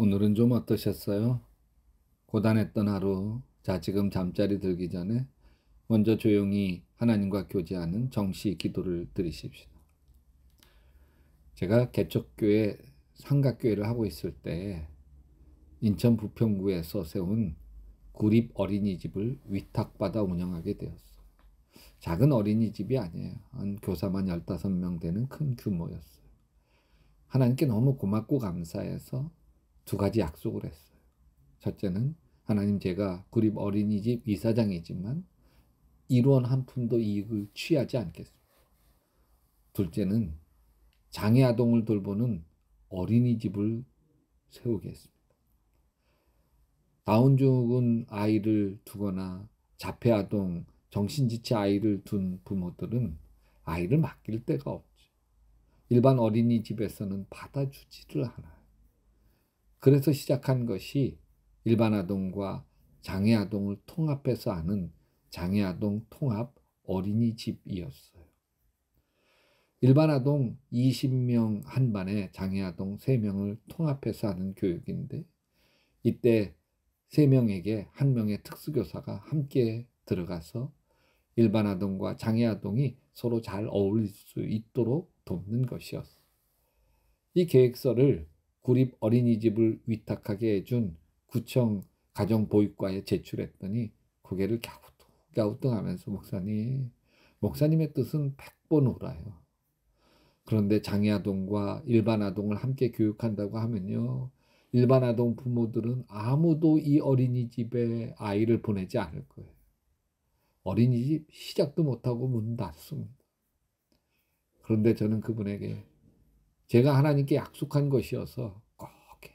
오늘은 좀 어떠셨어요? 고단했던 하루. 자, 지금 잠자리 들기 전에 먼저 조용히 하나님과 교제하는 정시 기도를 드리십시오. 제가 개척교회 삼각교회를 하고 있을 때 인천 부평구에서 세운 구립 어린이집을 위탁받아 운영하게 되었어요. 작은 어린이집이 아니에요. 한 교사만 15명 되는 큰 규모였어요. 하나님께 너무 고맙고 감사해서 두 가지 약속을 했어요. 첫째는 하나님, 제가 구립 어린이집 이사장이지만 1원 한 푼도 이익을 취하지 않겠습니다. 둘째는 장애 아동을 돌보는 어린이집을 세우겠습니다. 다운 증후군 아이를 두거나 자폐 아동, 정신지체 아이를 둔 부모들은 아이를 맡길 데가 없죠. 일반 어린이집에서는 받아주지를 않아요. 그래서 시작한 것이 일반 아동과 장애 아동을 통합해서 하는 장애 아동 통합 어린이집이었어요. 일반 아동 20명 한 반에 장애 아동 3명을 통합해서 하는 교육인데, 이때 3명에게 1명의 특수교사가 함께 들어가서 일반 아동과 장애 아동이 서로 잘 어울릴 수 있도록 돕는 것이었어요. 이 계획서를 구립 어린이집을 위탁하게 해준 구청 가정보육과에 제출했더니 고개를 갸우뚱하면서 목사님의 뜻은 100번 옳아요. 그런데 장애 아동과 일반 아동을 함께 교육한다고 하면요, 일반 아동 부모들은 아무도 이 어린이집에 아이를 보내지 않을 거예요. 어린이집 시작도 못하고 문 닫습니다. 그런데 저는 그분에게 제가 하나님께 약속한 것이어서 꼭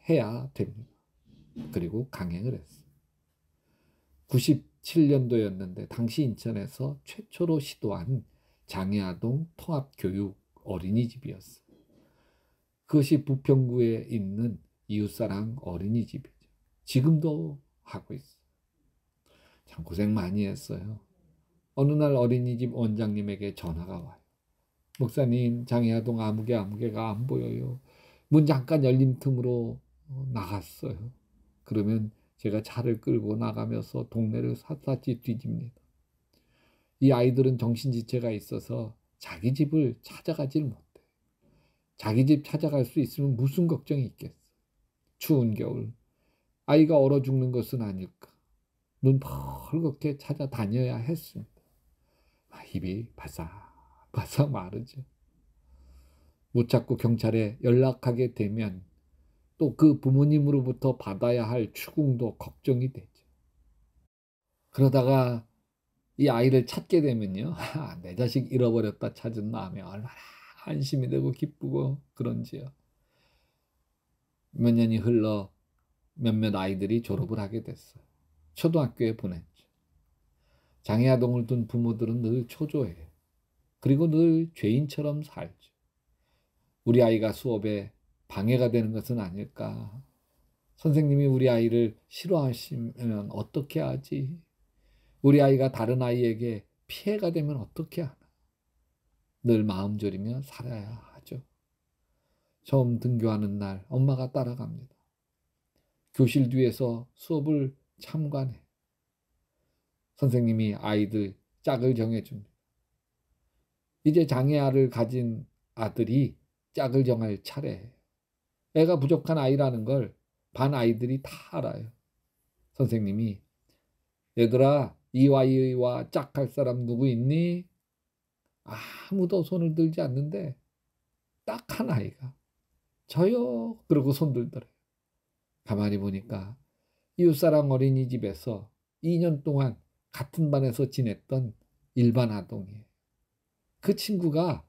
해야 됩니다. 그리고 강행을 했어요. 97년도였는데 당시 인천에서 최초로 시도한 장애아동 통합교육 어린이집이었어요. 그것이 부평구에 있는 이웃사랑 어린이집이죠. 지금도 하고 있어요. 참 고생 많이 했어요. 어느 날 어린이집 원장님에게 전화가 와요. 목사님, 장애아동 아무개가 안 보여요. 문 잠깐 열린 틈으로 나갔어요. 그러면 제가 차를 끌고 나가면서 동네를 샅샅이 뒤집니다. 이 아이들은 정신지체가 있어서 자기 집을 찾아가질 못해. 자기 집 찾아갈 수 있으면 무슨 걱정이 있겠어. 추운 겨울 아이가 얼어 죽는 것은 아닐까. 눈 벌겋게 찾아다녀야 했습니다. 입이 바싹바싹 마르죠. 못 찾고 경찰에 연락하게 되면 또 그 부모님으로부터 받아야 할 추궁도 걱정이 되죠. 그러다가 이 아이를 찾게 되면요, 내 자식 잃어버렸다 찾은 마음에 얼마나 안심이 되고 기쁘고 그런지요. 몇 년이 흘러 몇몇 아이들이 졸업을 하게 됐어요. 초등학교에 보냈죠. 장애아동을 둔 부모들은 늘 초조해요. 그리고 늘 죄인처럼 살죠. 우리 아이가 수업에 방해가 되는 것은 아닐까. 선생님이 우리 아이를 싫어하시면 어떻게 하지? 우리 아이가 다른 아이에게 피해가 되면 어떻게 하나? 늘 마음 졸이며 살아야 하죠. 처음 등교하는 날 엄마가 따라갑니다. 교실 뒤에서 수업을 참관해. 선생님이 아이들 짝을 정해줍니다. 이제 장애아를 가진 아들이 짝을 정할 차례예요. 애가 부족한 아이라는 걸 반 아이들이 다 알아요. 선생님이, 얘들아, 이와이와 짝할 사람 누구 있니? 아무도 손을 들지 않는데 딱 한 아이가 저요 그러고 손 들더래요. 가만히 보니까 이웃사랑 어린이집에서 2년 동안 같은 반에서 지냈던 일반 아동이에요. 그 친구가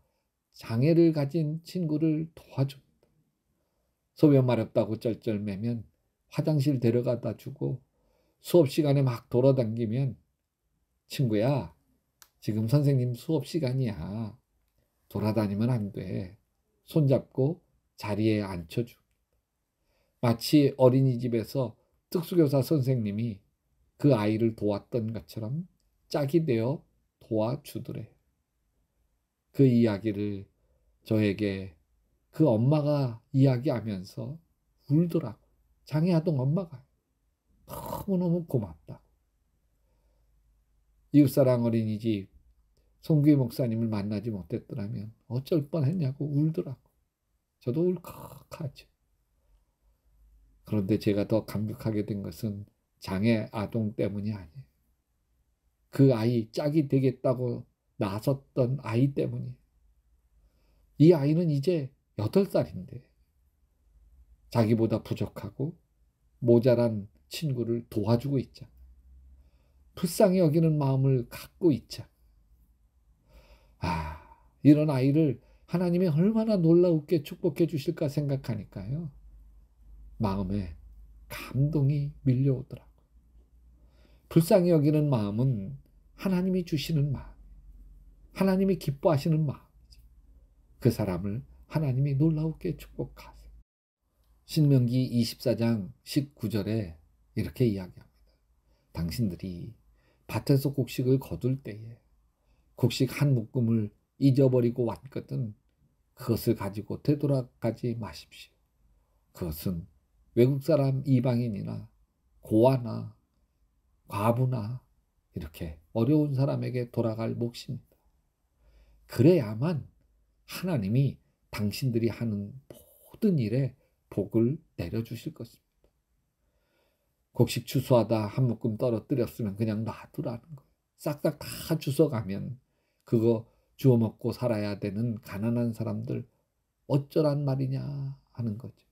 장애를 가진 친구를 도와줍니다. 소변 마렵다고 쩔쩔매면 화장실 데려가다 주고, 수업 시간에 막 돌아다니면 친구야, 지금 선생님 수업 시간이야. 돌아다니면 안 돼. 손잡고 자리에 앉혀주. 마치 어린이집에서 특수교사 선생님이 그 아이를 도왔던 것처럼 짝이 되어 도와주더래. 그 이야기를 저에게 그 엄마가 이야기하면서 울더라고. 장애아동 엄마가 너무너무 고맙다고. 이웃사랑 어린이집 송규희 목사님을 만나지 못했더라면 어쩔 뻔했냐고 울더라고. 저도 울컥하죠. 그런데 제가 더 감격하게 된 것은 장애 아동 때문이 아니에요. 그 아이 짝이 되겠다고 나섰던 아이 때문이에요. 이 아이는 이제 8살인데 자기보다 부족하고 모자란 친구를 도와주고 있잖아. 불쌍히 여기는 마음을 갖고 있잖아. 이런 아이를 하나님이 얼마나 놀라우게 축복해 주실까 생각하니까요. 마음에 감동이 밀려오더라고요. 불쌍히 여기는 마음은 하나님이 주시는 마음, 하나님이 기뻐하시는 마음이죠. 그 사람을 하나님이 놀라우게 축복하세요. 신명기 24장 19절에 이렇게 이야기합니다. 당신들이 밭에서 곡식을 거둘 때에 곡식 한 묶음을 잊어버리고 왔거든 그것을 가지고 되돌아가지 마십시오. 그것은 외국 사람 이방인이나 고아나 과부나 이렇게 어려운 사람에게 돌아갈 몫입니다. 그래야만 하나님이 당신들이 하는 모든 일에 복을 내려주실 것입니다. 곡식 추수하다 한 묶음 떨어뜨렸으면 그냥 놔두라는 거예요. 싹싹 다 주워가면 그거 주워 먹고 살아야 되는 가난한 사람들 어쩌란 말이냐 하는 거죠.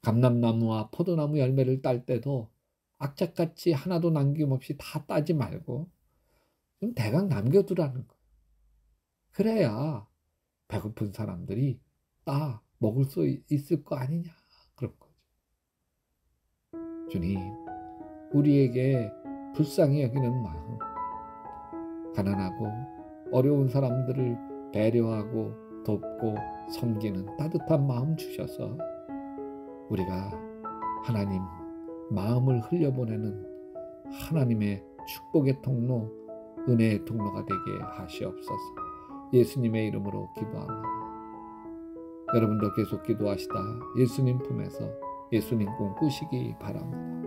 감람나무와 포도나무 열매를 딸 때도 악착같이 하나도 남김없이 다 따지 말고 좀 대강 남겨두라는 거예요. 그래야 배고픈 사람들이 따 먹을 수 있을 거 아니냐 그런 거죠. 주님, 우리에게 불쌍히 여기는 마음, 가난하고 어려운 사람들을 배려하고 돕고 섬기는 따뜻한 마음 주셔서 우리가 하나님 마음을 흘려보내는 하나님의 축복의 통로, 은혜의 통로가 되게 하시옵소서. 예수님의 이름으로 기도합니다. 여러분도 계속 기도하시다 예수님 품에서 예수님 꿈 꾸시기 바랍니다.